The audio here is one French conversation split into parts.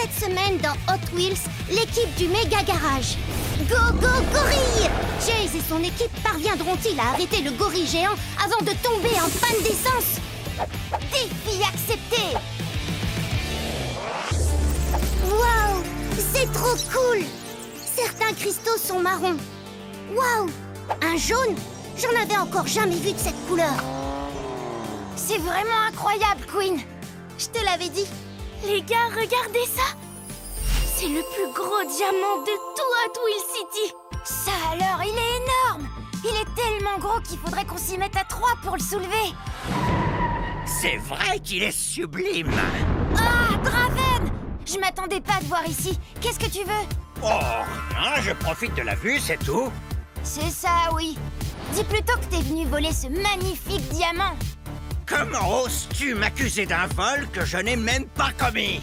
Cette semaine dans Hot Wheels, l'équipe du Méga Garage. Go, go, gorille! Chase et son équipe parviendront-ils à arrêter le gorille géant avant de tomber en panne d'essence? Défi accepté! Waouh! C'est trop cool! Certains cristaux sont marrons. Waouh! Un jaune? J'en avais encore jamais vu de cette couleur. C'est vraiment incroyable, Queen! Je te l'avais dit. Les gars, regardez ça! C'est le plus gros diamant de tout Hot Wheels City! Ça alors, il est énorme! Il est tellement gros qu'il faudrait qu'on s'y mette à 3 pour le soulever! C'est vrai qu'il est sublime! Ah, Draven! Je m'attendais pas à te voir ici. Qu'est-ce que tu veux? Oh, rien, je profite de la vue, c'est tout. C'est ça, oui. Dis plutôt que t'es venu voler ce magnifique diamant. Comment oses-tu m'accuser d'un vol que je n'ai même pas commis?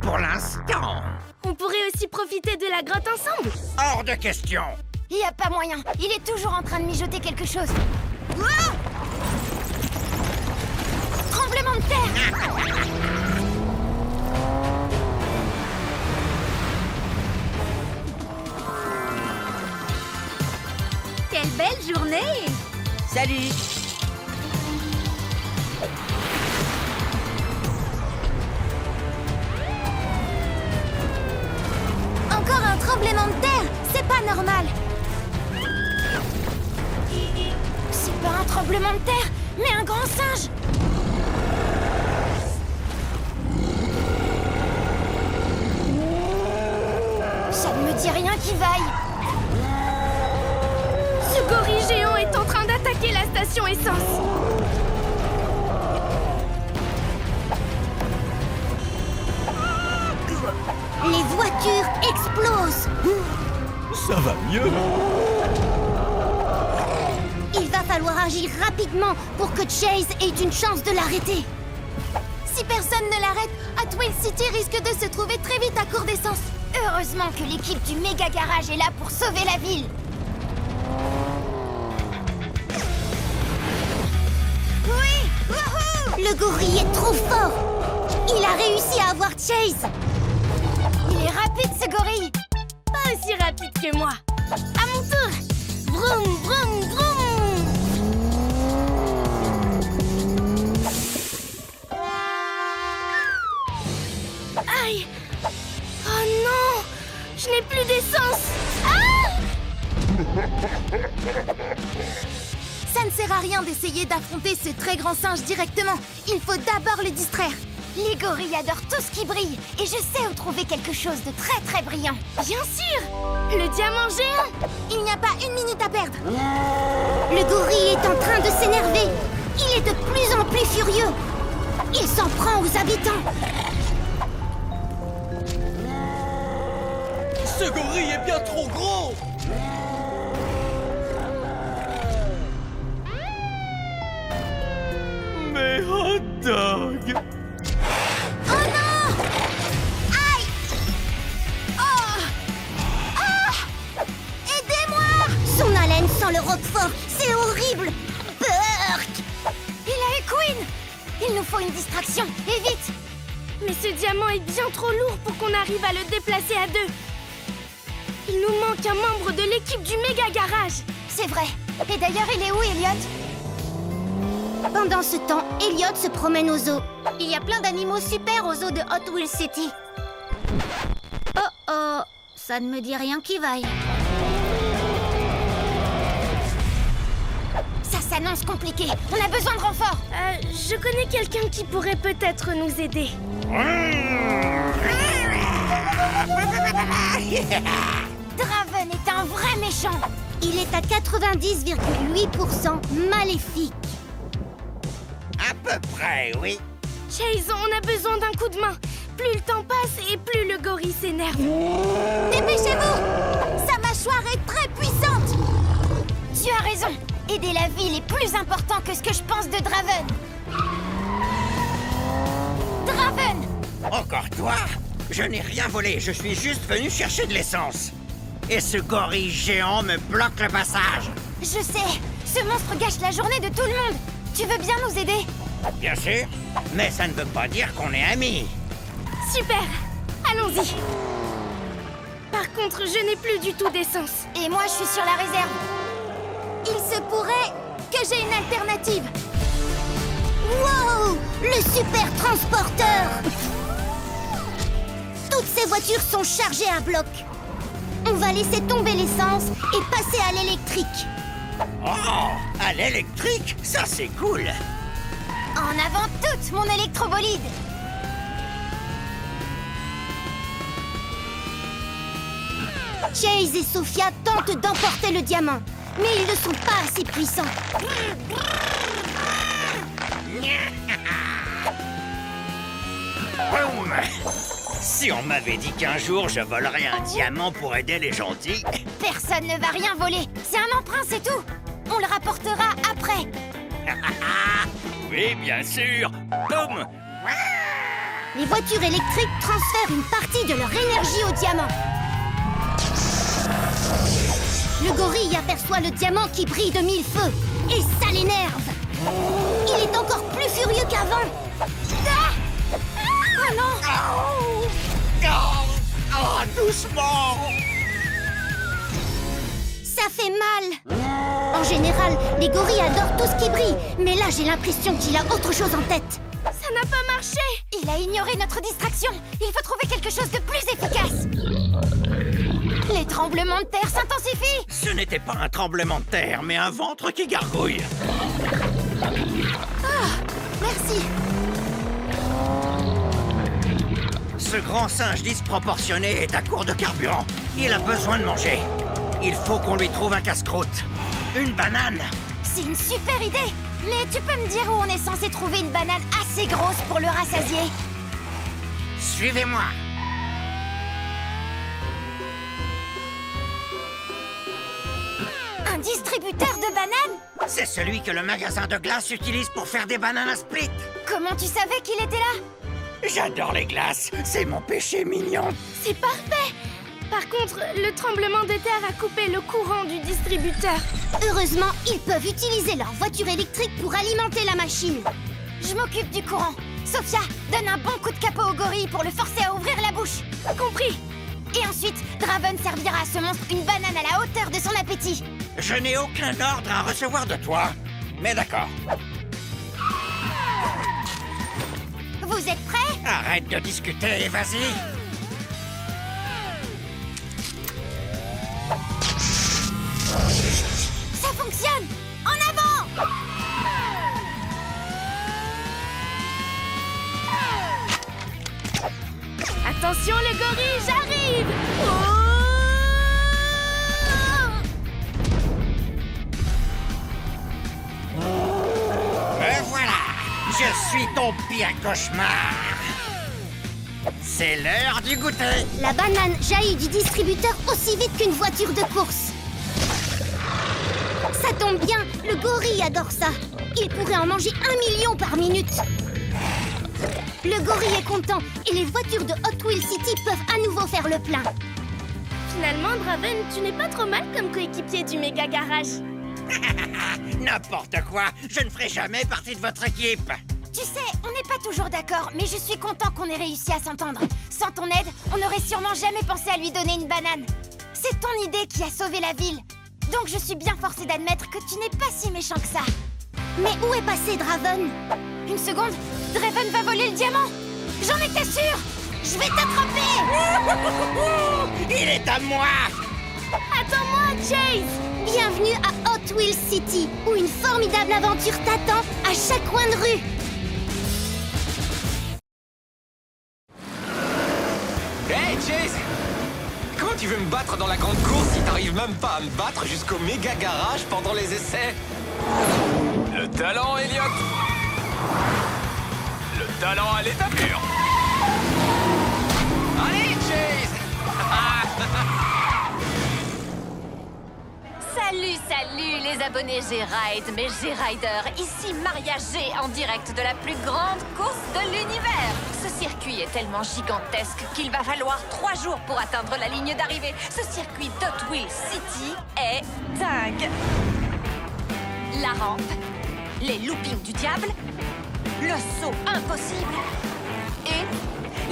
Pour l'instant. On pourrait aussi profiter de la grotte ensemble! Hors de question. Y a pas moyen. Il est toujours en train de mijoter quelque chose. Ouah! Tremblement de terre! Quelle belle journée! Salut! Encore un tremblement de terre! C'est pas normal! C'est pas un tremblement de terre, mais un grand singe! Ça ne me dit rien qui vaille! Ce gorille géant est en train d'attaquer la station essence! Les voitures explosent! Ça va mieux. Il va falloir agir rapidement pour que Chase ait une chance de l'arrêter. Si personne ne l'arrête, Hot Wheels City risque de se trouver très vite à court d'essence. Heureusement que l'équipe du Méga Garage est là pour sauver la ville. Oui! Wouhou! Le gorille est trop fort! Il a réussi à avoir Chase! Il est rapide, ce gorille! Pas aussi rapide que moi! À mon tour! Vroom, vroom, vroom! Aïe! Oh non! Je n'ai plus d'essence! Ah! Ça ne sert à rien d'essayer d'affronter ce très grand singe directement. Il faut d'abord le distraire. Les gorilles adorent tout ce qui brille. Et je sais où trouver quelque chose de très très brillant. Bien sûr! Le diamant géant! Il n'y a pas une minute à perdre. Le gorille est en train de s'énerver. Il est de plus en plus furieux. Il s'en prend aux habitants. Ce gorille est bien trop gros! Mais hot dog! Oh non! Aïe! Oh! Ah! Aidez-moi! Son haleine sent le roquefort. C'est horrible. Burk! Il a eu Queen! Il nous faut une distraction. Et vite! Mais ce diamant est bien trop lourd pour qu'on arrive à le déplacer à deux. Il nous manque un membre de l'équipe du Méga Garage. C'est vrai. Et d'ailleurs, il est où, Elliot? Pendant ce temps, Elliot se promène au zoo. Il y a plein d'animaux super au zoo de Hot Wheels City. Oh oh, ça ne me dit rien qui vaille. Ça s'annonce compliqué. On a besoin de renfort. Je connais quelqu'un qui pourrait peut-être nous aider. Draven est un vrai méchant. Il est à 90,8% maléfique. À peu près, oui. Chase, on a besoin d'un coup de main. Plus le temps passe et plus le gorille s'énerve. Dépêchez-vous! Sa mâchoire est très puissante. Tu as raison. Aider la ville est plus important que ce que je pense de Draven. Draven! Encore toi? Je n'ai rien volé, je suis juste venu chercher de l'essence. Et ce gorille géant me bloque le passage. Je sais, ce monstre gâche la journée de tout le monde. Tu veux bien nous aider? Bien sûr, mais ça ne veut pas dire qu'on est amis. Super! Allons-y. Par contre, je n'ai plus du tout d'essence. Et moi, je suis sur la réserve. Il se pourrait que j'ai une alternative. Wow! Le super transporteur! Toutes ces voitures sont chargées à bloc. On va laisser tomber l'essence et passer à l'électrique. Oh, à l'électrique, ça c'est cool. En avant toute, mon électrobolide! Chase et Sophia tentent d'emporter le diamant, mais ils ne sont pas assez puissants. Boum. Si on m'avait dit qu'un jour je volerais un diamant pour aider les gentils... Personne ne va rien voler. C'est un emprunt, c'est tout. On le rapportera après. Oui, bien sûr. Boum. Les voitures électriques transfèrent une partie de leur énergie au diamant. Le gorille aperçoit le diamant qui brille de mille feux. Et ça l'énerve. Il est encore plus furieux qu'avant. Ah! Oh non! Oh, doucement. Ça fait mal. En général, les gorilles adorent tout ce qui brille. Mais là, j'ai l'impression qu'il a autre chose en tête. Ça n'a pas marché. Il a ignoré notre distraction. Il faut trouver quelque chose de plus efficace. Les tremblements de terre s'intensifient. Ce n'était pas un tremblement de terre, mais un ventre qui gargouille. Merci. Ce grand singe disproportionné est à court de carburant. Il a besoin de manger. Il faut qu'on lui trouve un casse-croûte. Une banane. C'est une super idée. Mais tu peux me dire où on est censé trouver une banane assez grosse pour le rassasier? Suivez-moi. Un distributeur de bananes? C'est celui que le magasin de glace utilise pour faire des bananes à split. Comment tu savais qu'il était là? J'adore les glaces. C'est mon péché mignon. C'est parfait. Par contre, le tremblement de terre a coupé le courant du distributeur. Heureusement, ils peuvent utiliser leur voiture électrique pour alimenter la machine. Je m'occupe du courant. Sophia, donne un bon coup de capot au gorille pour le forcer à ouvrir la bouche. Compris. Et ensuite, Draven servira à ce monstre une banane à la hauteur de son appétit. Je n'ai aucun ordre à recevoir de toi. Mais d'accord. Vous êtes prêts? Arrête de discuter et vas-y. Ça fonctionne! En avant! Attention le gorille, j'arrive. Oh! Et voilà. Je suis ton pire cauchemar. C'est l'heure du goûter. La banane jaillit du distributeur aussi vite qu'une voiture de course. Ça tombe bien, le gorille adore ça. Il pourrait en manger 1 million par minute. Le gorille est content et les voitures de Hot Wheels City peuvent à nouveau faire le plein. Finalement, Draven, tu n'es pas trop mal comme coéquipier du méga garage. N'importe quoi. Je ne ferai jamais partie de votre équipe. Tu sais, on n'est pas toujours d'accord, mais je suis content qu'on ait réussi à s'entendre. Sans ton aide, on n'aurait sûrement jamais pensé à lui donner une banane. C'est ton idée qui a sauvé la ville. Donc je suis bien forcée d'admettre que tu n'es pas si méchant que ça. Mais où est passé Draven? Une seconde, Draven va voler le diamant. J'en étais sûre. Je vais t'attraper. Il est à moi. Attends-moi, Chase. Bienvenue à Hot Wheels City, où une formidable aventure t'attend à chaque coin de rue. Hey Chase! Comment tu veux me battre dans la grande course si t'arrives même pas à me battre jusqu'au méga garage pendant les essais? Le talent, Elliot! Le talent à l'état pur! Allez, Chase! Salut les abonnés G-Ride, mes G-Riders, ici Maria G en direct de la plus grande course de l'univers. Ce circuit est tellement gigantesque qu'il va falloir 3 jours pour atteindre la ligne d'arrivée. Ce circuit d'Hot Wheels City est dingue. La rampe, les loopings du diable, le saut impossible et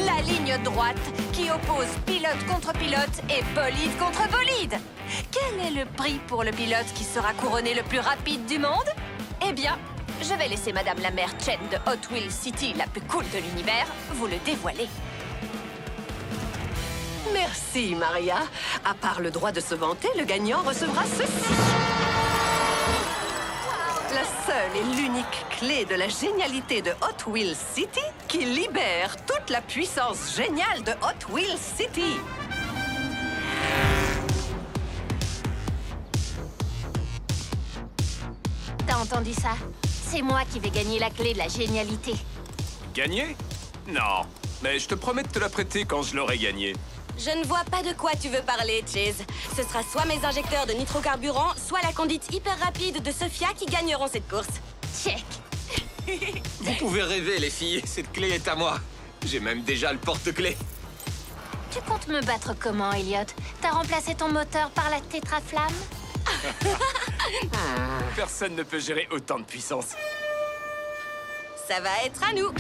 la ligne droite qui oppose pilote contre pilote et bolide contre bolide. Quel est le prix pour le pilote qui sera couronné le plus rapide du monde? Eh bien, je vais laisser Madame la maire Chen de Hot Wheels City, la plus cool de l'univers, vous le dévoiler. Merci, Maria. À part le droit de se vanter, le gagnant recevra ceci. La seule et l'unique clé de la génialité de Hot Wheels City qui libère toute la puissance géniale de Hot Wheels City. T'as entendu ça? C'est moi qui vais gagner la clé de la génialité. Gagner? Non. Mais je te promets de te la prêter quand je l'aurai gagnée. Je ne vois pas de quoi tu veux parler, Chase. Ce sera soit mes injecteurs de nitrocarburant, soit la conduite hyper rapide de Sophia qui gagneront cette course. Check. Vous pouvez rêver, les filles. Cette clé est à moi. J'ai même déjà le porte-clés. Tu comptes me battre comment, Elliot? T'as remplacé ton moteur par la tétraflamme? Personne ne peut gérer autant de puissance. Ça va être à nous.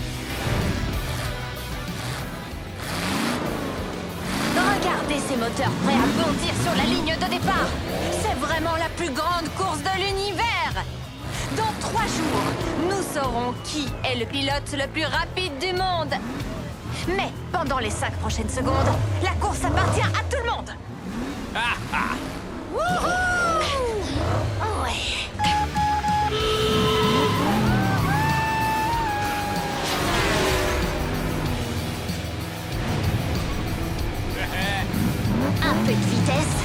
Regardez ces moteurs prêts à bondir sur la ligne de départ. C'est vraiment la plus grande course de l'univers. Dans 3 jours, nous saurons qui est le pilote le plus rapide du monde. Mais pendant les 5 prochaines secondes, la course appartient à tout le monde. Wouhou! Ouais. Un peu de vitesse.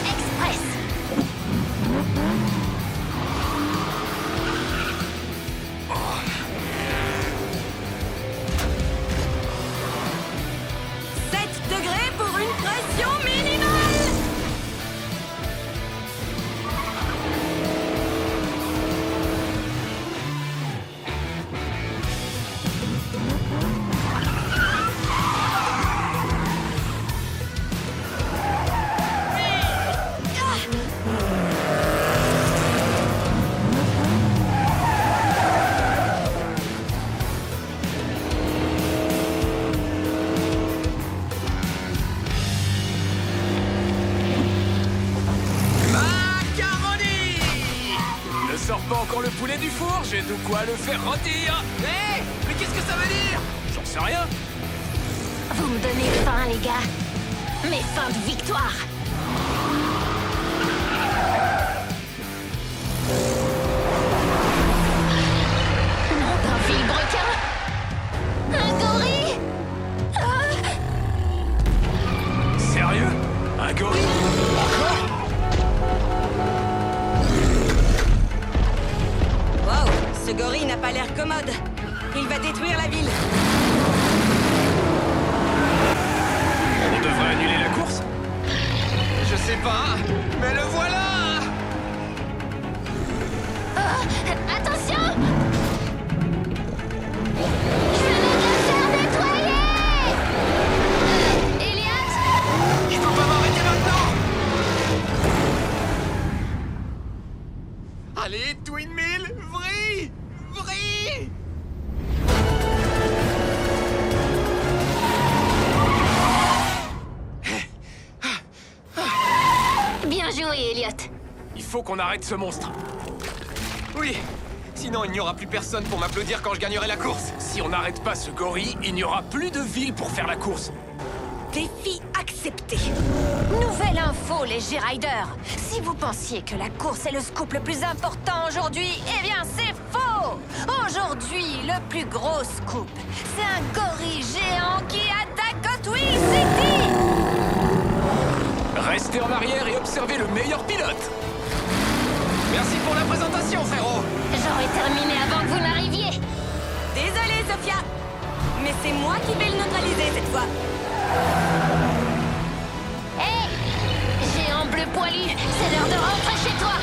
Express. Degrés pour une pression minimale. Sors pas encore le poulet du four, j'ai de quoi le faire rôtir. Hé, mais qu'est-ce que ça veut dire? J'en sais rien. Vous me donnez faim, les gars. Mais faim de victoire. Nom d'un vilebrequin. Un gorille. Sérieux? Un gorille? Encore? Wow, ce gorille n'a pas l'air commode. Il va détruire la ville. On devrait annuler la course? Je sais pas, mais le voilà! Attention! Je vais me faire nettoyer! Elliot? Je peux pas m'arrêter maintenant! Allez, Twin Mill, vrille! Vrille! Bien joué, Elliot. Il faut qu'on arrête ce monstre. Oui, sinon il n'y aura plus personne pour m'applaudir quand je gagnerai la course. Si on n'arrête pas ce gorille, il n'y aura plus de ville pour faire la course. Défi accepté. Nouvelle info, les G-Riders. Si vous pensiez que la course est le scoop le plus important aujourd'hui, eh bien c'est faux. Aujourd'hui, le plus gros scoop, c'est un gorille géant qui attaque Hot Wheels City. Restez en arrière et observez le meilleur pilote. Merci pour la présentation, frérot. J'aurais terminé avant que vous n'arriviez. Désolée, Sophia. Mais c'est moi qui vais le neutraliser cette fois. Hé, géant bleu poilu, c'est l'heure de rentrer chez toi.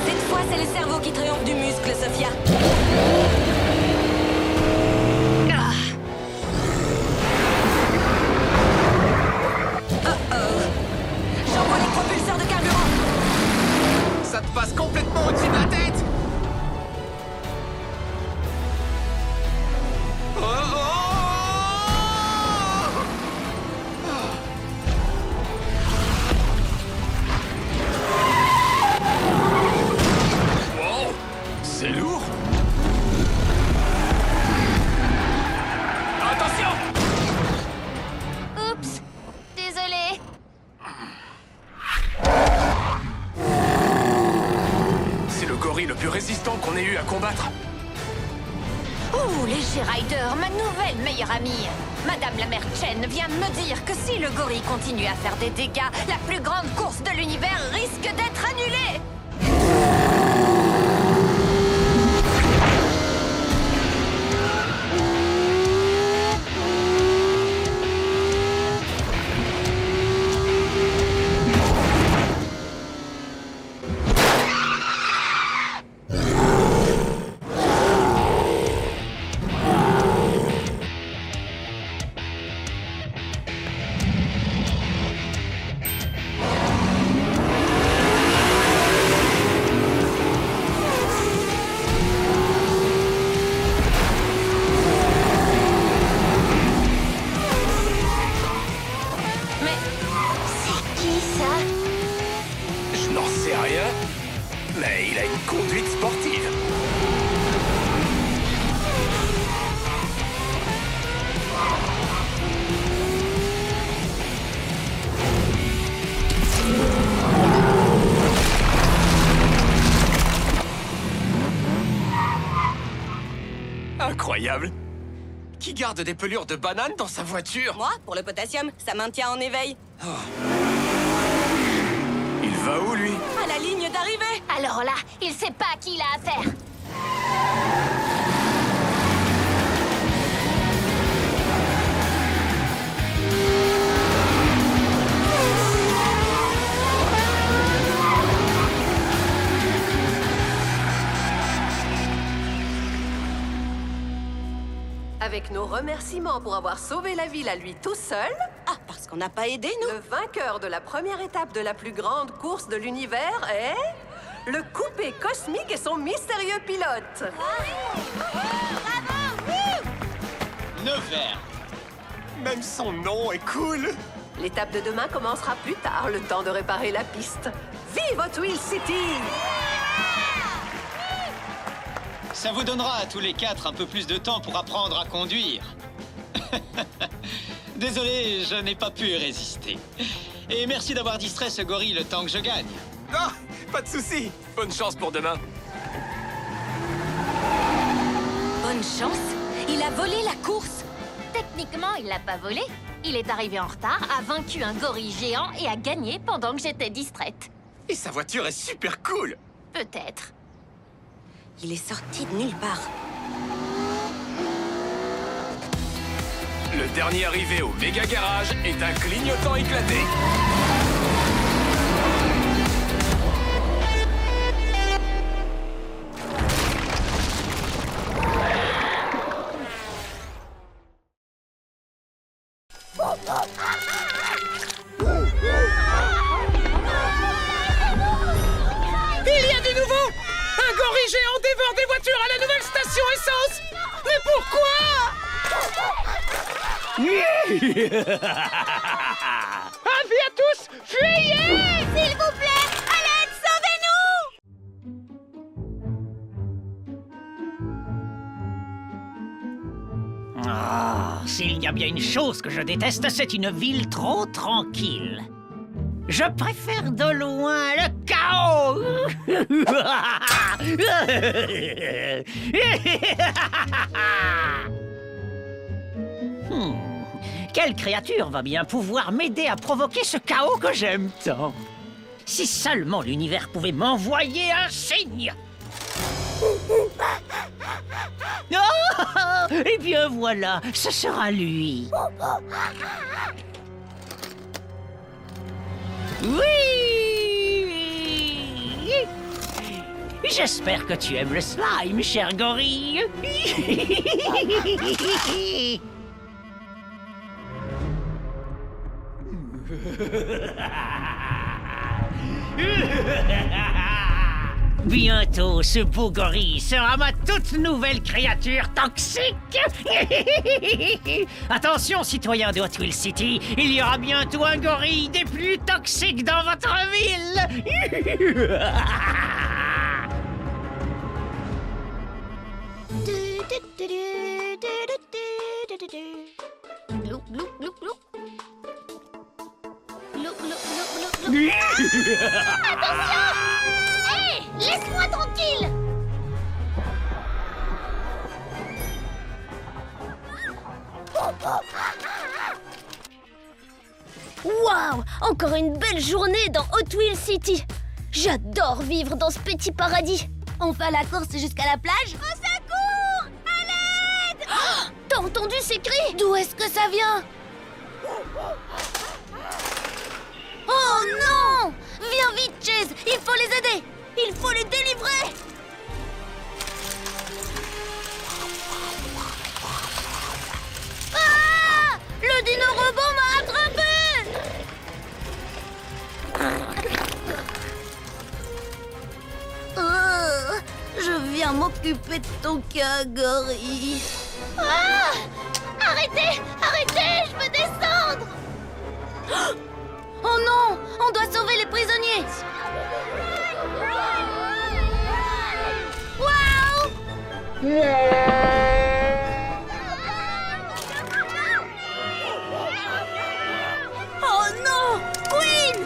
Cette fois, c'est le cerveau qui triomphe du muscle, Sophia. J'envoie les propulseurs de carburant. Ça te passe complètement au-dessus de la tête. Oh, oh, oh. G-Rider, ma nouvelle meilleure amie. Madame la mère Chen vient me dire que si le gorille continue à faire des dégâts, la plus grande course de l'univers risque d'être annulée. Je n'en sais rien, mais il a une conduite sportive. Incroyable! Qui garde des pelures de banane dans sa voiture? Moi, pour le potassium, ça maintient en éveil. Il va où, lui? À la ligne d'arrivée. Alors là, il sait pas à qui il a affaire. Avec nos remerciements pour avoir sauvé la ville à lui tout seul, Ah, parce qu'on n'a pas aidé, nous. le vainqueur de la première étape de la plus grande course de l'univers est... le coupé cosmique et son mystérieux pilote. Nevers. Même son nom est cool. L'étape de demain commencera plus tard, le temps de réparer la piste. Vive Hot Wheels City! Ça vous donnera à tous les quatre un peu plus de temps pour apprendre à conduire. Désolé, je n'ai pas pu résister. Et merci d'avoir distrait ce gorille le temps que je gagne. Ah, pas de souci. Bonne chance pour demain. Bonne chance. Il a volé la course. Techniquement, il l'a pas volé. Il est arrivé en retard, a vaincu un gorille géant et a gagné pendant que j'étais distraite. Et sa voiture est super cool. Peut-être. Il est sorti de nulle part. Le dernier arrivé au méga garage est un clignotant éclaté. Il y a du nouveau! Un gorille géant dévore des voitures à la nouvelle station essence! Mais pourquoi? Avis à tous! Fuyez! S'il vous plaît, à l'aide, sauvez-nous! Ah, s'il y a bien une chose que je déteste, c'est une ville trop tranquille. Je préfère de loin le chaos. Quelle créature va bien pouvoir m'aider à provoquer ce chaos que j'aime tant? Si seulement l'univers pouvait m'envoyer un signe. Oh, eh bien voilà, ce sera lui. Oui! J'espère que tu aimes le slime, cher gorille. Bientôt, ce beau gorille sera ma toute nouvelle créature toxique. Attention, citoyens de Hot Wheels City, il y aura bientôt un gorille des plus toxiques dans votre ville. Glou, glou, glou, glou. Glou, glou, glou, glou, glou. Attention! Hé! Laisse-moi tranquille! Waouh! Encore une belle journée dans Hot Wheels City. J'adore vivre dans ce petit paradis. On fait la course jusqu'à la plage? Au secours! À l'aide! Oh, t'as entendu ces cris? D'où est-ce que ça vient? Oh non! Viens vite, Chase! Il faut les aider! Il faut les délivrer! Ah! Le dino robot m'a attrapé! Je viens m'occuper de ton cas, Gorille. Ah! Arrêtez! Arrêtez! Je veux descendre! Oh non! On doit sauver les prisonniers! Waouh! Oh non! Queen!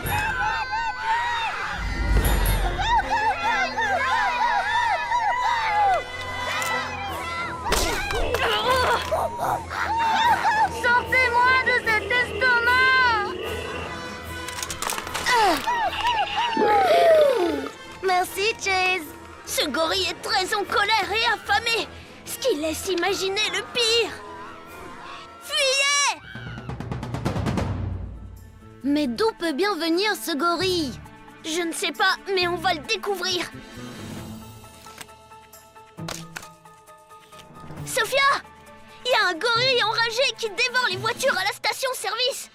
Sortez-moi de cet estomac! Merci, Chase. Ce gorille est très en colère et affamé, ce qui laisse imaginer le pire. Fuyez! Mais d'où peut bien venir ce gorille? Je ne sais pas, mais on va le découvrir. Sophia! Il y a un gorille enragé qui dévore les voitures à la station-service.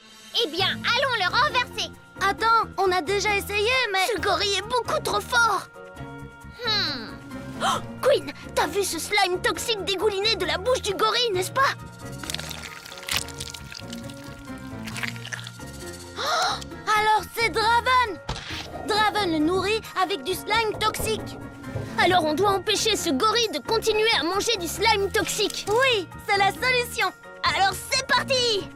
Eh bien, allons le renverser. Attends, on a déjà essayé, mais... Ce gorille est beaucoup trop fort. Oh, Queen, t'as vu ce slime toxique dégouliné de la bouche du gorille, n'est-ce pas? Oh, alors c'est Draven! Draven le nourrit avec du slime toxique. Alors on doit empêcher ce gorille de continuer à manger du slime toxique. Oui, c'est la solution. Alors c'est parti!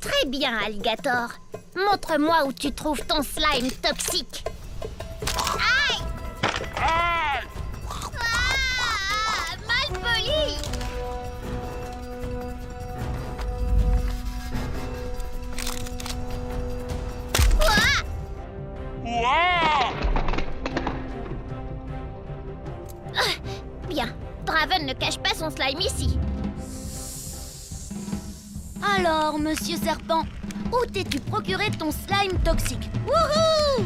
Très bien, Alligator. Montre-moi où tu trouves ton slime toxique. Aïe! Ah, mal poli! Bien, Draven ne cache pas son slime ici. Alors, Monsieur Serpent, où t'es-tu procuré ton slime toxique? Wouhou!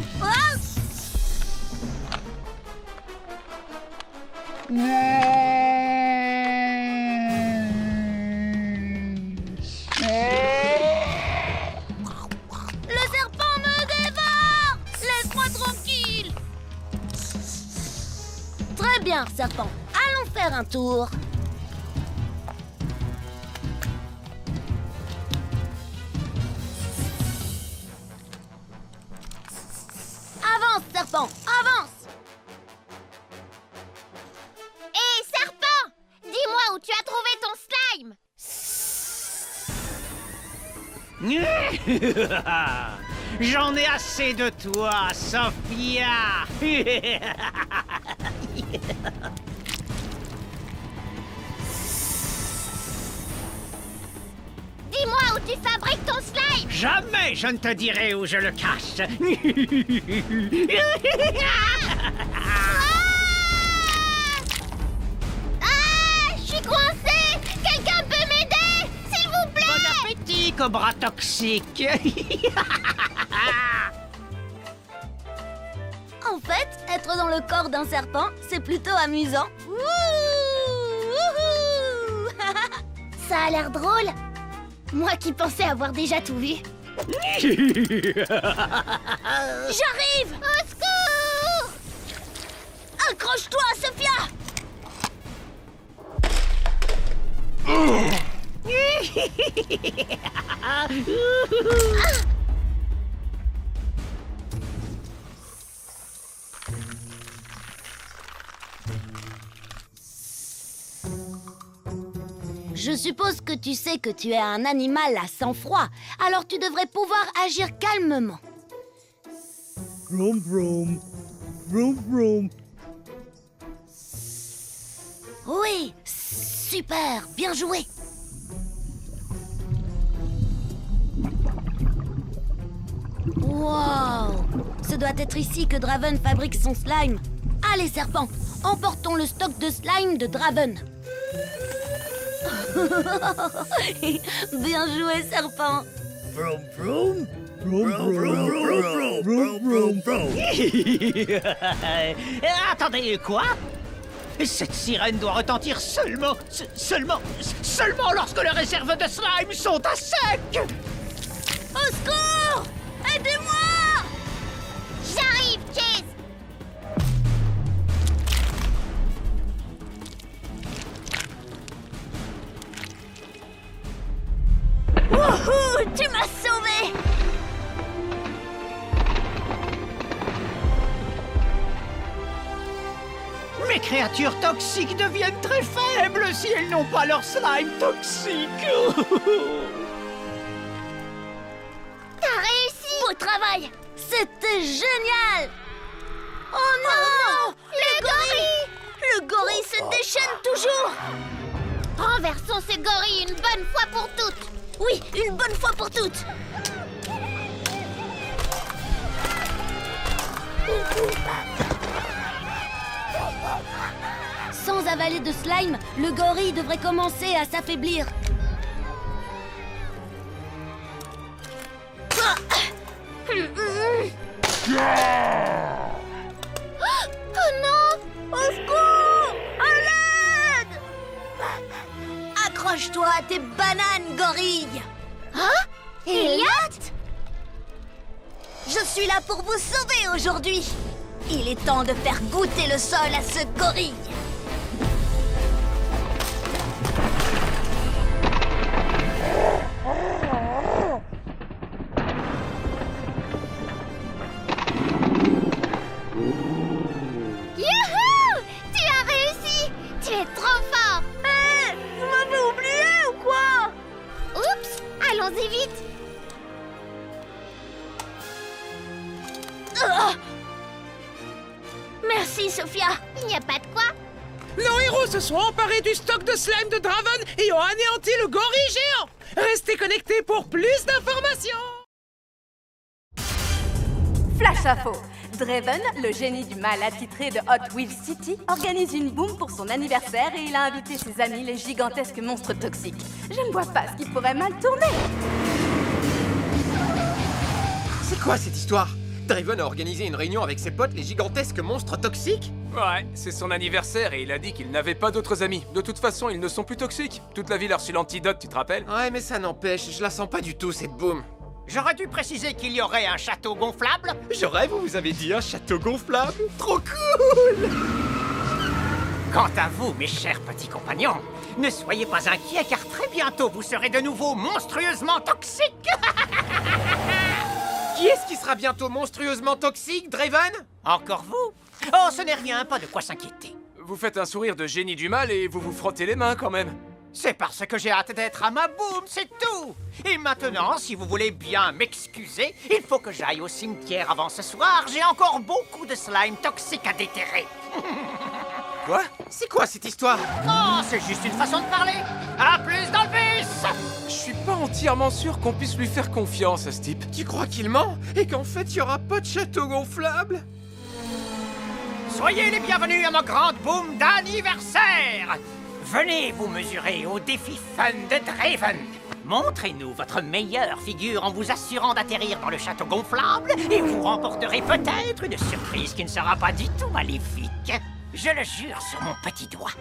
Le serpent me dévore! Laisse-moi tranquille! Très bien, serpent. Allons faire un tour. Avance, serpent, avance! Hé, serpent! Dis-moi où tu as trouvé ton slime! J'en ai assez de toi, Sophia. Dis-moi où tu fabriques ton slime! Jamais je ne te dirai où je le cache. Ah! Je suis coincée! Quelqu'un peut m'aider? S'il vous plaît! Bon appétit, cobra toxique. En fait, être dans le corps d'un serpent, c'est plutôt amusant. Wouhou! Ça a l'air drôle. Moi qui pensais avoir déjà tout vu. J'arrive! Au secours! Accroche-toi, Sophia! Je suppose que tu sais que tu es un animal à sang-froid, alors tu devrais pouvoir agir calmement. Vroom vroom. Vroom vroom. Oui, super, bien joué. Wow, ce doit être ici que Draven fabrique son slime. Allez, serpent, emportons le stock de slime de Draven. Bien joué, serpent. Vroom, vroom. Vroom, vroom, vroom, vroom, vroom, vroom. Attendez, quoi? Cette sirène doit retentir seulement lorsque les réserves de slime sont à sec! Au secours! Aidez-moi! J'arrive, Chase! Wouhou! Tu m'as sauvé! Les créatures toxiques deviennent très faibles si elles n'ont pas leur slime toxique! T'as réussi! Beau travail! C'était génial! Oh non! Le gorille! Le gorille se déchaîne toujours! Renversons ce gorille une bonne fois pour toutes! Oui, une bonne fois pour toutes! Sans avaler de slime, le gorille devrait commencer à s'affaiblir. Oh non! Au secours! À l'aide! Accroche-toi à tes bananes, gorille! Hein? Elliot? Je suis là pour vous sauver aujourd'hui! Il est temps de faire goûter le sol à ce gorille! Youhou! Tu as réussi! Tu es trop fort! Hé! Vous m'avez oublié ou quoi? Oups! Allons-y vite! Merci, Sophia! Il n'y a pas de quoi! Nos héros se sont emparés du stock de slime de Draven et ont anéanti le gorille géant. Restez connectés pour plus d'informations. Flash info. Draven, le génie du mal attitré de Hot Wheels City, organise une boum pour son anniversaire et il a invité ses amis les gigantesques monstres toxiques. Je ne vois pas ce qui pourrait mal tourner. C'est quoi cette histoire? Draven a organisé une réunion avec ses potes, les gigantesques monstres toxiques? Ouais, c'est son anniversaire et il a dit qu'il n'avait pas d'autres amis. De toute façon, ils ne sont plus toxiques. Toute la ville a reçu l'antidote, tu te rappelles? Ouais, mais ça n'empêche, je la sens pas du tout cette boum. J'aurais dû préciser qu'il y aurait un château gonflable. Vous avez dit un château gonflable? Trop cool! Quant à vous, mes chers petits compagnons, ne soyez pas inquiets car très bientôt vous serez de nouveau monstrueusement toxiques. Qui est-ce qui sera bientôt monstrueusement toxique, Draven? Encore vous? Oh, ce n'est rien, pas de quoi s'inquiéter. Vous faites un sourire de génie du mal et vous vous frottez les mains quand même. C'est parce que j'ai hâte d'être à ma boum, c'est tout. Et maintenant, si vous voulez bien m'excuser, il faut que j'aille au cimetière avant ce soir. J'ai encore beaucoup de slime toxique à déterrer. Quoi? C'est quoi cette histoire? Oh, c'est juste une façon de parler. À plus dans le bus. Je suis pas entièrement sûr qu'on puisse lui faire confiance à ce type. Tu crois qu'il ment? Et qu'en fait, il y aura pas de château gonflable? Soyez les bienvenus à ma grande boum d'anniversaire. Venez vous mesurer au défi fun de Draven. Montrez-nous votre meilleure figure en vous assurant d'atterrir dans le château gonflable et vous remporterez peut-être une surprise qui ne sera pas du tout maléfique. Je le jure sur mon petit doigt.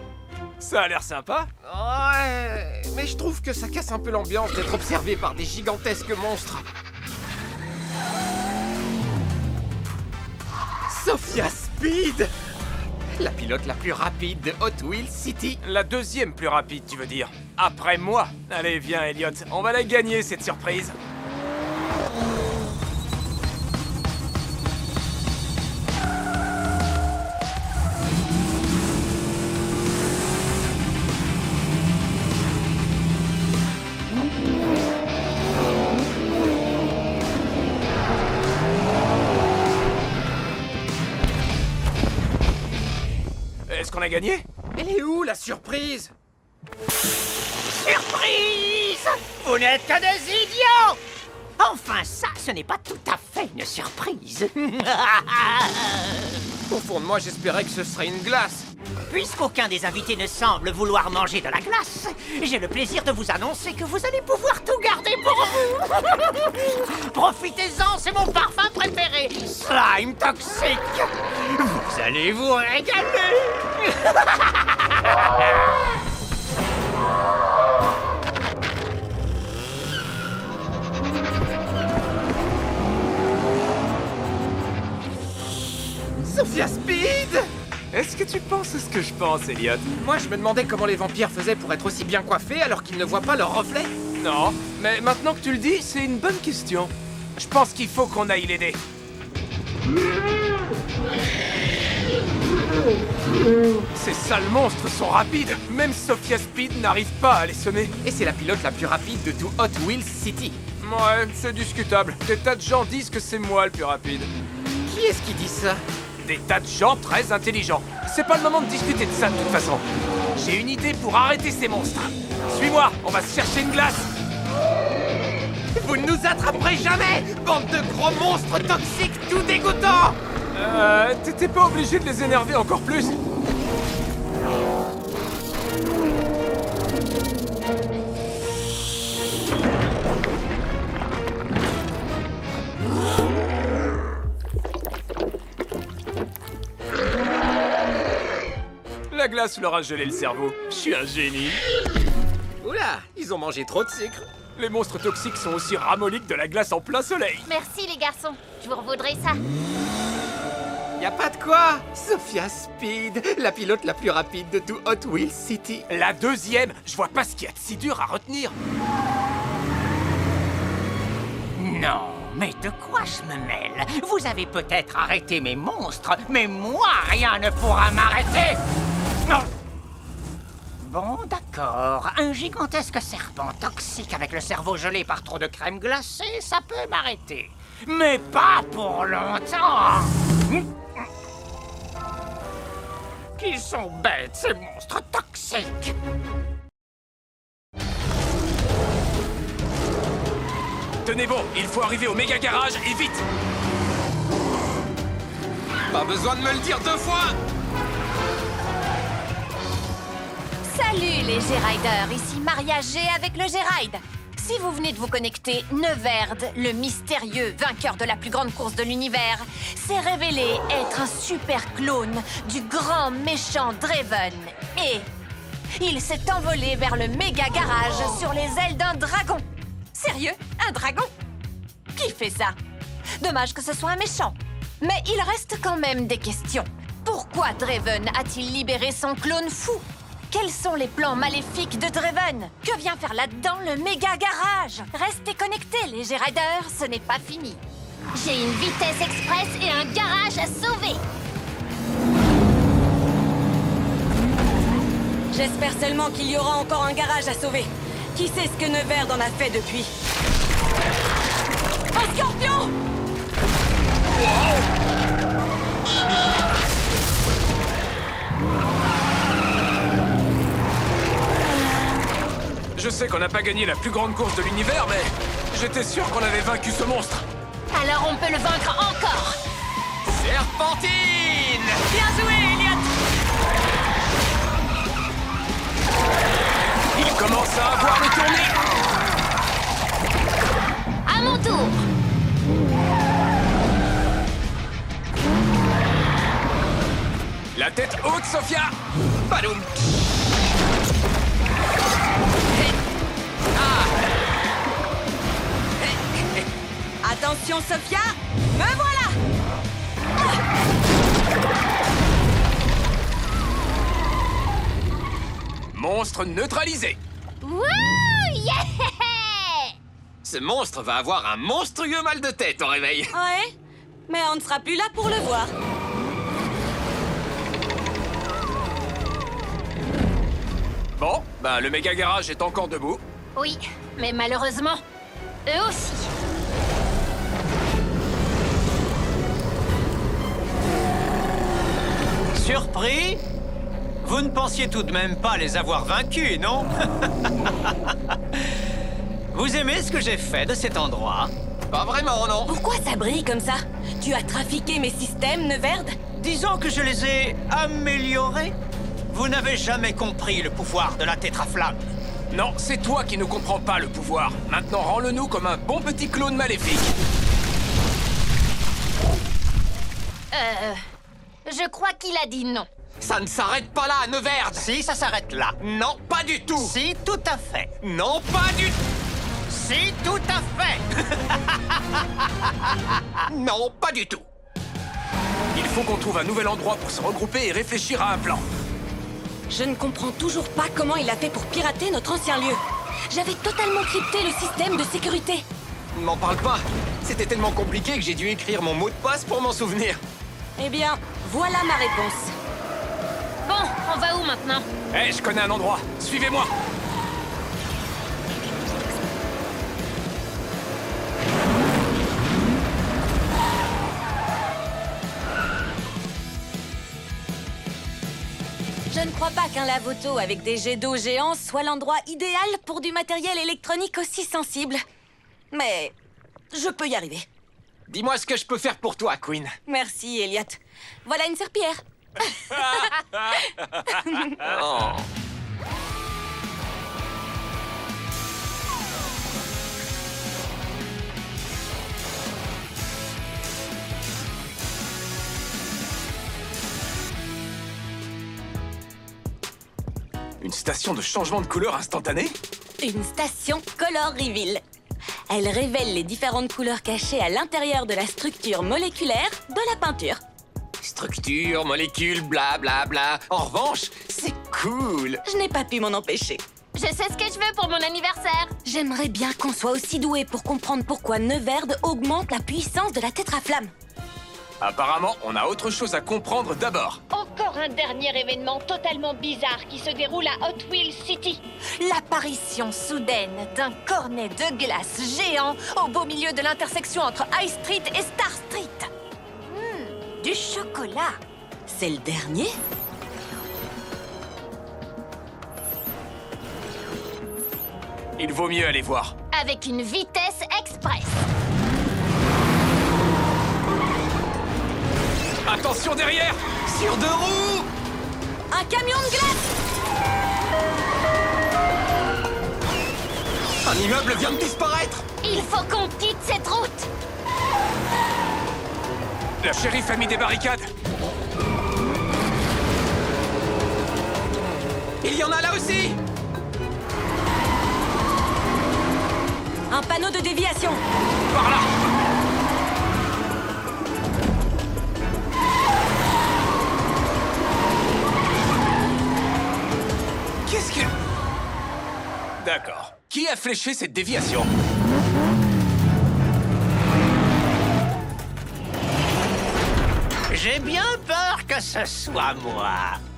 Ça a l'air sympa. Ouais, mais je trouve que ça casse un peu l'ambiance d'être observé par des gigantesques monstres. Sophia Speed! La pilote la plus rapide de Hot Wheels City. La deuxième plus rapide, tu veux dire? Après moi. Allez, viens, Elliot. On va la gagner, cette surprise. Est-ce qu'on a gagné? Elle est où, la surprise? Surprise! Vous n'êtes que des idiots! Enfin, ça, ce n'est pas tout à fait une surprise. Au fond de moi, j'espérais que ce serait une glace. Puisqu'aucun des invités ne semble vouloir manger de la glace, j'ai le plaisir de vous annoncer que vous allez pouvoir tout garder pour vous. Profitez-en, c'est mon parfum préféré, Slime Toxique. Vous allez vous régaler. Sophia Speed! Est-ce que tu penses ce que je pense, Elliot? Moi, je me demandais comment les vampires faisaient pour être aussi bien coiffés alors qu'ils ne voient pas leur reflet. Non, mais maintenant que tu le dis, c'est une bonne question. Je pense qu'il faut qu'on aille l'aider. Ces sales monstres sont rapides. Même Sophia Speed n'arrive pas à les semer. Et c'est la pilote la plus rapide de tout Hot Wheels City. Ouais, c'est discutable. Des tas de gens disent que c'est moi le plus rapide. Qui est-ce qui dit ça? Des tas de gens très intelligents. C'est pas le moment de discuter de ça de toute façon. J'ai une idée pour arrêter ces monstres. Suis-moi, on va se chercher une glace. Vous ne nous attraperez jamais, bande de gros monstres toxiques tout dégoûtants! T'étais pas obligé de les énerver encore plus? La glace leur a gelé le cerveau. Je suis un génie. Oula, ils ont mangé trop de sucre. Les monstres toxiques sont aussi ramollis que de la glace en plein soleil. Merci les garçons, je vous revaudrai ça. Y a pas de quoi. Sophia Speed, la pilote la plus rapide de tout Hot Wheels City. La deuxième, je vois pas ce qu'il y a de si dur à retenir. Non, mais de quoi je me mêle? Vous avez peut-être arrêté mes monstres, mais moi, rien ne pourra m'arrêter. Non. Bon, d'accord. Un gigantesque serpent toxique avec le cerveau gelé par trop de crème glacée, ça peut m'arrêter. Mais pas pour longtemps. Qu'ils sont bêtes, ces monstres toxiques. Tenez bon, il faut arriver au méga garage et vite. Pas besoin de me le dire deux fois. Salut les G-Riders, ici Maria G avec le G-Ride. Si vous venez de vous connecter, Neverd, le mystérieux vainqueur de la plus grande course de l'univers, s'est révélé être un super clone du grand méchant Draven. Et il s'est envolé vers le méga garage sur les ailes d'un dragon. Sérieux? Un dragon? Qui fait ça? Dommage que ce soit un méchant. Mais il reste quand même des questions. Pourquoi Draven a-t-il libéré son clone fou? Quels sont les plans maléfiques de Draven? Que vient faire là-dedans le méga garage? Restez connectés, les G-Riders, ce n'est pas fini. J'ai une vitesse express et un garage à sauver. J'espère seulement qu'il y aura encore un garage à sauver. Qui sait ce que Neverd en a fait depuis? Un scorpion! Je sais qu'on n'a pas gagné la plus grande course de l'univers, mais j'étais sûr qu'on avait vaincu ce monstre. Alors on peut le vaincre encore. Serpentine! Bien joué, Elliot! Il commence à avoir le tournis. À mon tour. La tête haute, Sophia. Badoum! Attention, Sophia! Me voilà! Monstre neutralisé. Wouh! Yeah! Ce monstre va avoir un monstrueux mal de tête au réveil. Ouais, mais on ne sera plus là pour le voir. Bon, ben le méga garage est encore debout. Oui, mais malheureusement, eux aussi. Surpris? Vous ne pensiez tout de même pas les avoir vaincus, non? Vous aimez ce que j'ai fait de cet endroit? Pas vraiment, non. Pourquoi ça brille comme ça? Tu as trafiqué mes systèmes, Neverd? Disons que je les ai améliorés. Vous n'avez jamais compris le pouvoir de la tétraflamme. Non, c'est toi qui ne comprends pas le pouvoir. Maintenant, rends-le-nous comme un bon petit clone maléfique. Je crois qu'il a dit non. Ça ne s'arrête pas là, Neverd. Si, ça s'arrête là. Non, pas du tout. Si, tout à fait. Non, pas du tout. Si, tout à fait. Non, pas du tout. Il faut qu'on trouve un nouvel endroit pour se regrouper et réfléchir à un plan. Je ne comprends toujours pas comment il a fait pour pirater notre ancien lieu. J'avais totalement crypté le système de sécurité. M'en parle pas. C'était tellement compliqué que j'ai dû écrire mon mot de passe pour m'en souvenir. Eh bien, voilà ma réponse. Bon, on va où maintenant? Hé, je connais un endroit. Suivez-moi. Je ne crois pas qu'un lave-auto avec des jets d'eau géants soit l'endroit idéal pour du matériel électronique aussi sensible. Mais je peux y arriver. Dis-moi ce que je peux faire pour toi, Queen. Merci, Elliot. Voilà une serpillière. Oh. Une station de changement de couleur instantanée? Une station Color Reveal. Elle révèle les différentes couleurs cachées à l'intérieur de la structure moléculaire de la peinture. Structure, molécules, bla bla bla. En revanche, c'est cool. Je n'ai pas pu m'en empêcher. Je sais ce que je veux pour mon anniversaire. J'aimerais bien qu'on soit aussi doué pour comprendre pourquoi Neverd augmente la puissance de la tétraflamme. Apparemment, on a autre chose à comprendre d'abord. Encore un dernier événement totalement bizarre qui se déroule à Hot Wheels City. L'apparition soudaine d'un cornet de glace géant au beau milieu de l'intersection entre High Street et Star Street. Du chocolat. C'est le dernier? Il vaut mieux aller voir. Avec une vitesse express. Attention derrière! Sur deux roues! Un camion de glace! Un immeuble vient de disparaître! Il faut qu'on quitte cette route. La shérif a mis des barricades. Il y en a là aussi! Un panneau de déviation. Par là! Qu'est-ce que... D'accord. Qui a fléché cette déviation? J'ai bien peur que ce soit moi.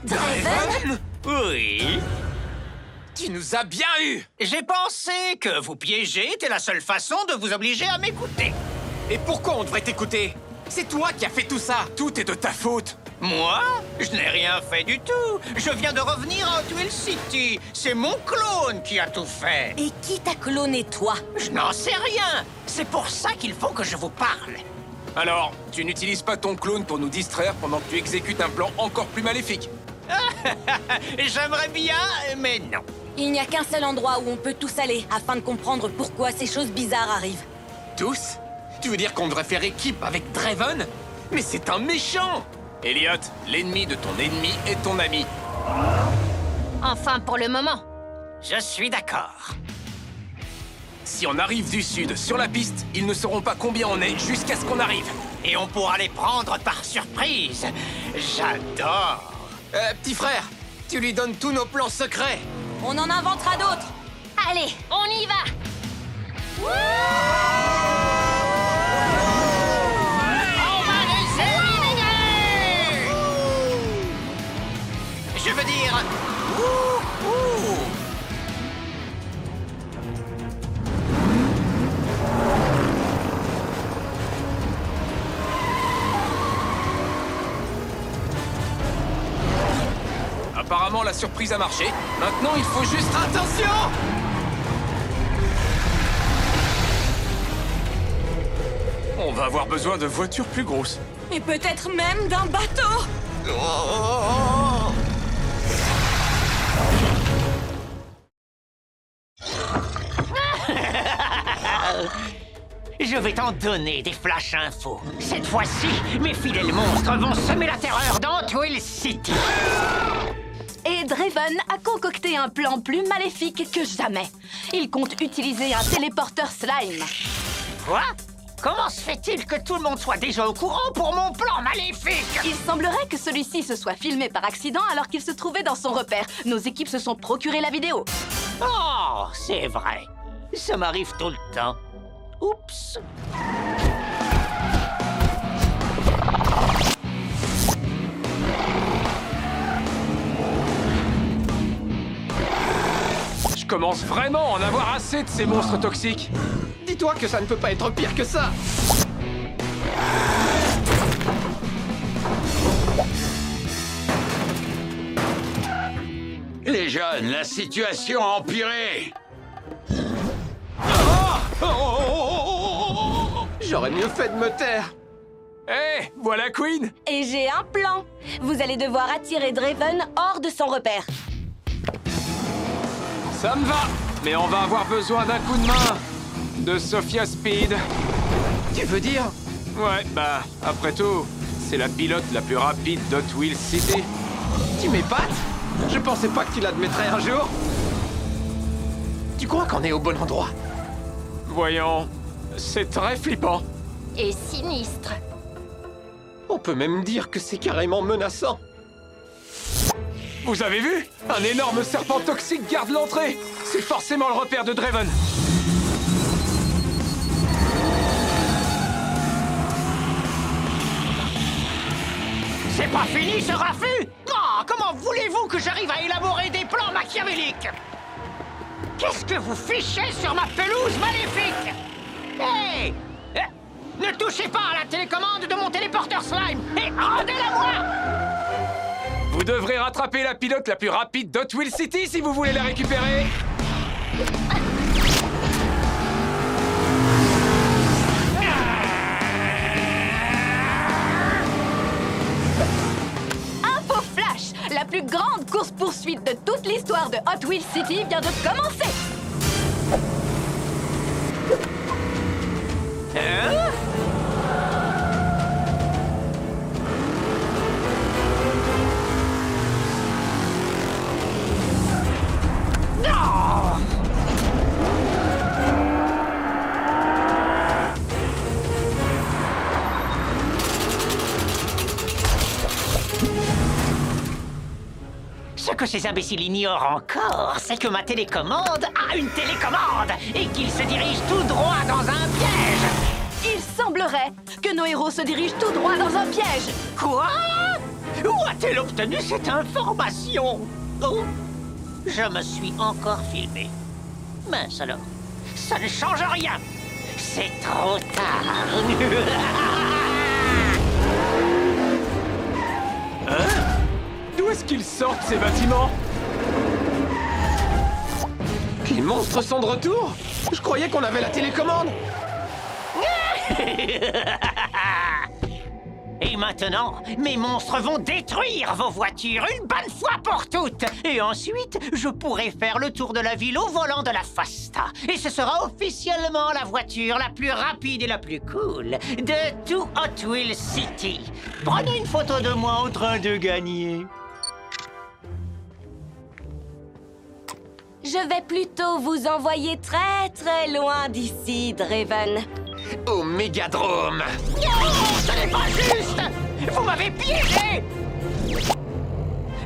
Draven? Oui. Tu nous as bien eu! J'ai pensé que vous piéger était la seule façon de vous obliger à m'écouter. Et pourquoi on devrait t'écouter? C'est toi qui as fait tout ça! Tout est de ta faute. Moi? Je n'ai rien fait du tout. Je viens de revenir à Hot Wheels City. C'est mon clone qui a tout fait. Et qui t'a cloné, toi? Je n'en sais rien. C'est pour ça qu'il faut que je vous parle. Alors, tu n'utilises pas ton clone pour nous distraire pendant que tu exécutes un plan encore plus maléfique. J'aimerais bien, mais non. Il n'y a qu'un seul endroit où on peut tous aller afin de comprendre pourquoi ces choses bizarres arrivent. Tous? Tu veux dire qu'on devrait faire équipe avec Draven? Mais c'est un méchant! Elliot, l'ennemi de ton ennemi est ton ami. Enfin, pour le moment. Je suis d'accord. Si on arrive du sud sur la piste, ils ne sauront pas combien on est jusqu'à ce qu'on arrive. Et on pourra les prendre par surprise. J'adore. Petit frère, tu lui donnes tous nos plans secrets. On en inventera d'autres. Allez, on y va. On va les éliminer. Je veux dire... Apparemment, la surprise a marché. Maintenant, il faut juste... Attention! On va avoir besoin de voitures plus grosses. Et peut-être même d'un bateau. Je vais t'en donner des flash infos. Cette fois-ci, mes fidèles monstres vont semer la terreur dans Hot Wheels City. Et Draven a concocté un plan plus maléfique que jamais. Il compte utiliser un téléporteur slime. Quoi? Comment se fait-il que tout le monde soit déjà au courant pour mon plan maléfique? Il semblerait que celui-ci se soit filmé par accident alors qu'il se trouvait dans son repère. Nos équipes se sont procuré la vidéo. Oh, c'est vrai. Ça m'arrive tout le temps. Oups. Je commence vraiment à en avoir assez de ces monstres toxiques. Dis-toi que ça ne peut pas être pire que ça. Les jeunes, la situation a empiré. J'aurais mieux fait de me taire. Hé, voilà Queen. Et j'ai un plan. Vous allez devoir attirer Draven hors de son repère. Ça me va. Mais on va avoir besoin d'un coup de main. De Sophia Speed. Tu veux dire? Ouais, bah, après tout, c'est la pilote la plus rapide d'Hot Wheels City. Tu m'épates? Je pensais pas que tu l'admettrais un jour. Tu crois qu'on est au bon endroit? Voyons, c'est très flippant. Et sinistre. On peut même dire que c'est carrément menaçant. Vous avez vu? Un énorme serpent toxique garde l'entrée. C'est forcément le repère de Draven. C'est pas fini ce raffut! Oh, comment voulez-vous que j'arrive à élaborer des plans machiavéliques? Qu'est-ce que vous fichez sur ma pelouse maléfique? Hé! Ne touchez pas à la télécommande de mon téléporteur slime et rendez-la-moi! Vous devrez rattraper la pilote la plus rapide d'Hot Wheels City si vous voulez la récupérer. Info flash! La plus grande course-poursuite de toute l'histoire de Hot Wheels City vient de commencer! Ce que ces imbéciles ignorent encore, c'est que ma télécommande a une télécommande et qu'il se dirige tout droit dans un piège. Il semblerait que nos héros se dirigent tout droit dans un piège. Quoi? Où a-t-elle obtenu cette information? Oh, je me suis encore filmé. Mince alors, ça ne change rien. C'est trop tard. Hein? D'où est-ce qu'ils sortent, ces bâtiments? Les monstres sont de retour? Je croyais qu'on avait la télécommande. Et maintenant, mes monstres vont détruire vos voitures une bonne fois pour toutes. Et ensuite, je pourrai faire le tour de la ville au volant de la Fasta. Et ce sera officiellement la voiture la plus rapide et la plus cool de tout Hot Wheels City. Prenez une photo de moi en train de gagner. Je vais plutôt vous envoyer très très loin d'ici, Draven. Au Mégadrome. Non, ce n'est pas juste. Vous m'avez piégé.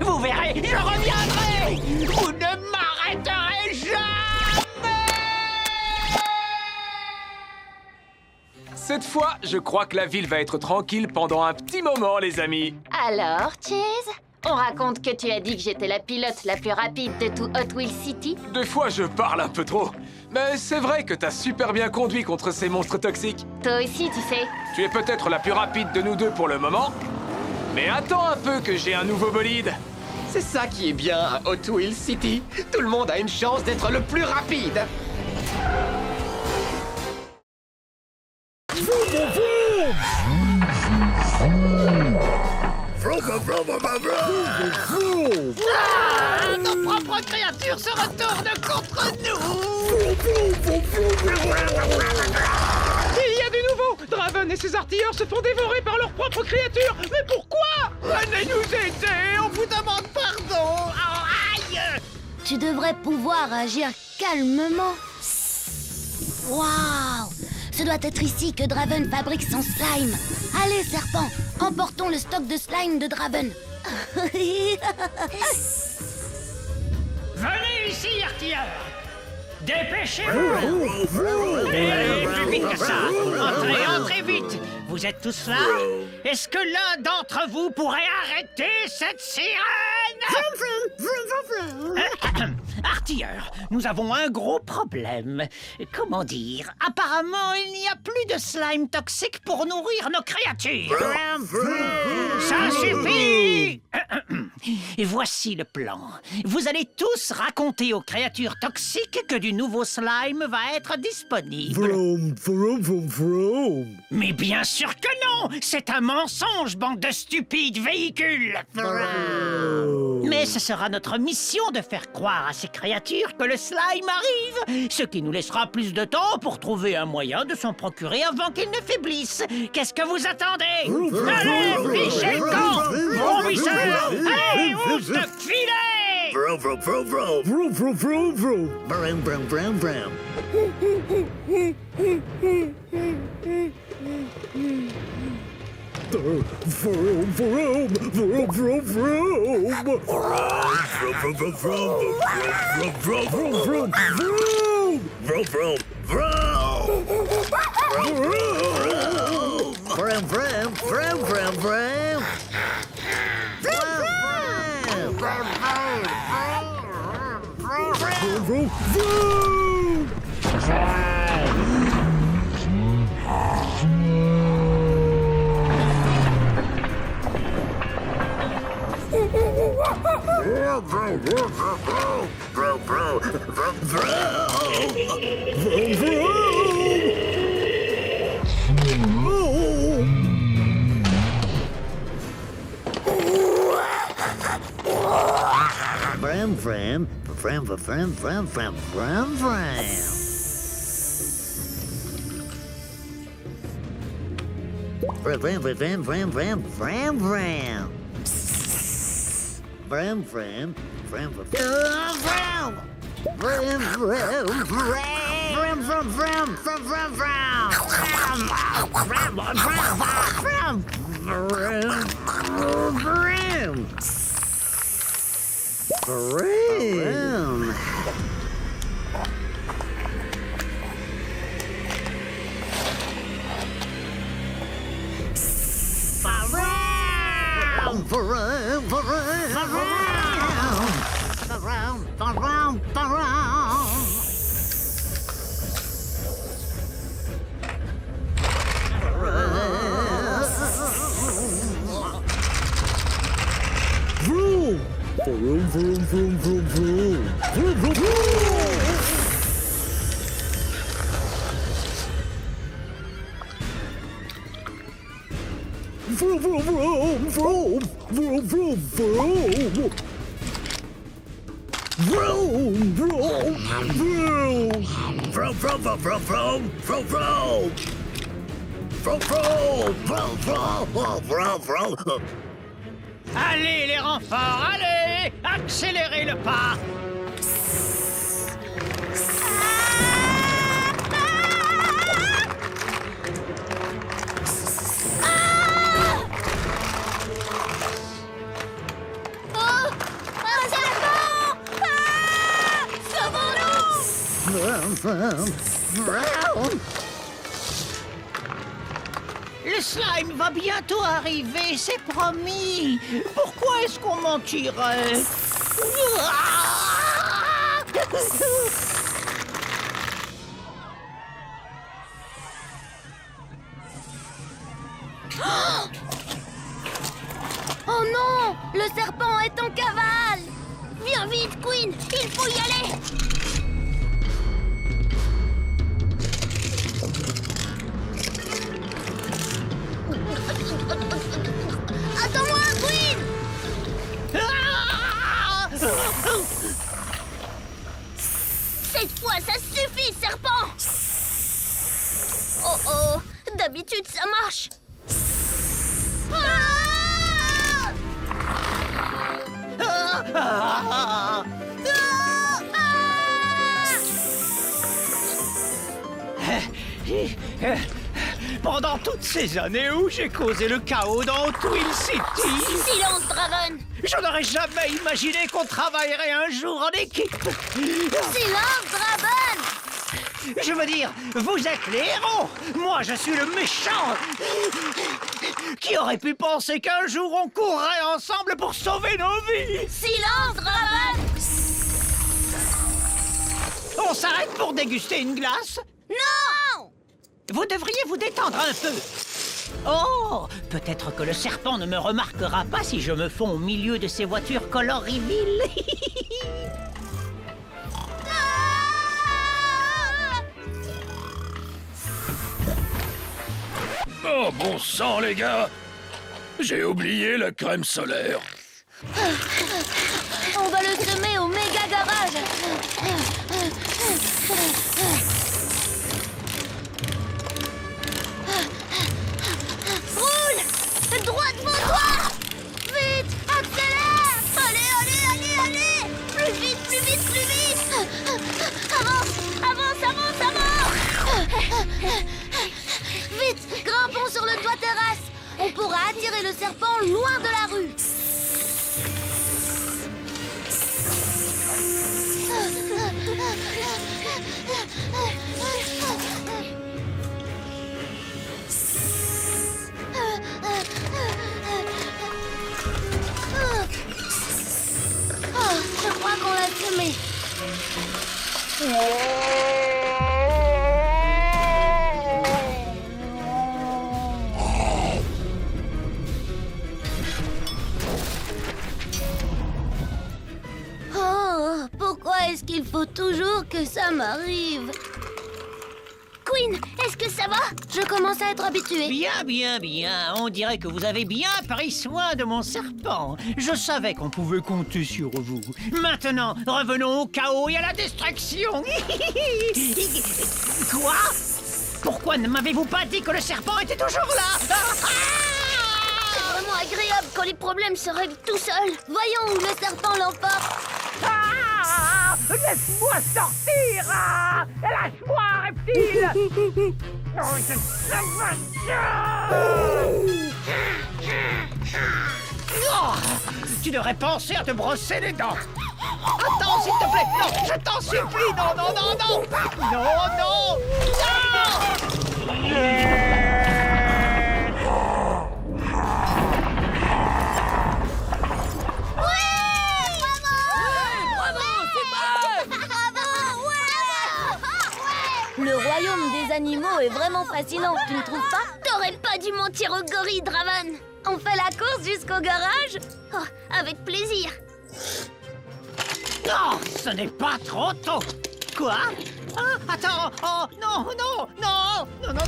Vous verrez, je reviendrai. Vous ne m'arrêterez jamais. Cette fois, je crois que la ville va être tranquille pendant un petit moment, les amis. Alors, Chase, on raconte que tu as dit que j'étais la pilote la plus rapide de tout Hot Wheels City? Des fois, je parle un peu trop. Mais c'est vrai que t'as super bien conduit contre ces monstres toxiques. Toi aussi, tu sais. Tu es peut-être la plus rapide de nous deux pour le moment. Mais attends un peu que j'ai un nouveau bolide. C'est ça qui est bien à Hot Wheels City. Tout le monde a une chance d'être le plus rapide. Nos propres créatures se retournent contre nous. Il y a du nouveau! Draven et ses artilleurs se font dévorer par leurs propres créatures! Mais pourquoi? Venez nous aider! On vous demande pardon! Oh, aïe! Tu devrais pouvoir agir calmement. Waouh! Ce doit être ici que Draven fabrique son slime. Allez, serpent, emportons le stock de slime de Draven. Venez ici, artilleurs! Dépêchez-vous! Allez, plus vite que ça! Entrez, entrez vite! Vous êtes tous là? Est-ce que l'un d'entre vous pourrait arrêter cette sirène? Artilleurs, nous avons un gros problème. Comment dire? Apparemment, il n'y a plus de slime toxique pour nourrir nos créatures. Ça suffit! Et voici le plan. Vous allez tous raconter aux créatures toxiques que du nouveau slime va être disponible. Mais bien sûr que non! C'est un mensonge, bande de stupides véhicules! Mais ce sera notre mission de faire croire à ces créatures que le slime arrive, ce qui nous laissera plus de temps pour trouver un moyen de s'en procurer avant qu'il ne faiblisse. Qu'est-ce que vous attendez? Allez, fichez le camp! Vomisseurs! Allez, ouvre le filet! Vroom, vroom, vroom, vroom. Vroom, vroom, vroom, vroom. Vroom, vroom, vroom, vroom. Vroom, vroom, vroom, vroom, vroom, vroom. Vroom, vroom, vroom, vroom. Vroom, vroom, vroom, vroom. Vroom, vroom, vroom. Vroom, vroom, vroom, vroom, vroom. Vroom, vroom, vroom. Vroom, vroom, vroom, vroom, vroom, vroom, vroom, vroom. Vroom, vroom, vroom, vroom, vroom, vroom, vroom. Vroom, vroom, vroom, vroom, vroom. Vroom, vroom, vroom. Vroom, vroom, vroom, vroom, vroom, vroom. Vroom, vroom, vroom, vroom, vroom. Vroom. Vroom, vroom, vroom, vroom, vroom. Vroom. Vroom, vroom, vroom, vroom, vroom. Vroom, vroom, vroom. Vroom, vroom, vroom, vroom. Vroom, vroom, vroom. Vroom, vroom, vroom. Vroom, vroom, vroom, vroom, vroom. Vroom, vroom. Vroom, vroom, vroom, vroom, vroom, vroom. Allez, les renforts, allez! Accélérez le pas! Le slime va bientôt arriver, c'est promis. Pourquoi est-ce qu'on mentirait? Oh non! Le serpent est en cavale! faut y aller. Attends-moi, Queen. Cette fois, ça suffit, serpent. Oh oh, d'habitude, ça marche. Pendant toutes ces années où j'ai causé le chaos dans Hot Wheels City, Silence, Draven. je n'aurais jamais imaginé qu'on travaillerait un jour en équipe. Silence, Draven. Je veux dire, vous êtes les héros. Moi, je suis le méchant. Qui aurait pu penser qu'un jour on courrait ensemble pour sauver nos vies? Silence, Draven. On s'arrête pour déguster une glace? Non. Vous devriez vous détendre un peu. Oh, peut-être que le serpent ne me remarquera pas si je me fonds au milieu de ces voitures colorées-villes. Oh bon sang, les gars! J'ai oublié la crème solaire. On va le semer au méga garage. Roule! Droit devant toi! Vite! Accélère! Allez, allez, allez, allez! Plus vite, plus vite, plus vite! Avance! Avance, avance, avance! Vite! Grimpons sur le toit terrasse! On pourra attirer le serpent loin de la rue! Je crois qu'on l'a semé. Oh, pourquoi est-ce qu'il faut toujours que ça m'arrive? Queen, est-ce que ça va? Je commence à être habituée. Bien, bien, bien. On dirait que vous avez bien pris soin de mon serpent. Je savais qu'on pouvait compter sur vous. Maintenant, revenons au chaos et à la destruction. Quoi? Pourquoi ne m'avez-vous pas dit que le serpent était toujours là? C'est vraiment agréable quand les problèmes se règlent tout seuls. Voyons où le serpent l'emporte. Laisse-moi sortir! Lâche-moi, reptile! Oh, tu devrais penser à te brosser les dents. Attends, s'il te plaît. Non, je t'en supplie. Non, non, non, non. Non, non. Non. Le royaume des animaux est vraiment fascinant, tu ne trouves pas? T'aurais pas dû mentir au gorille, Draven. On fait la course jusqu'au garage? Oh, avec plaisir. Non, ce n'est pas trop tôt. Quoi? Ah, attends. Oh, non, non, non, non, non, non.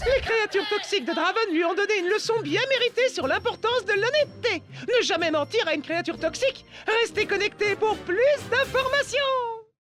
Les créatures toxiques de Draven lui ont donné une leçon bien méritée sur l'importance de l'honnêteté. Ne jamais mentir à une créature toxique. Restez connectés pour plus d'informations.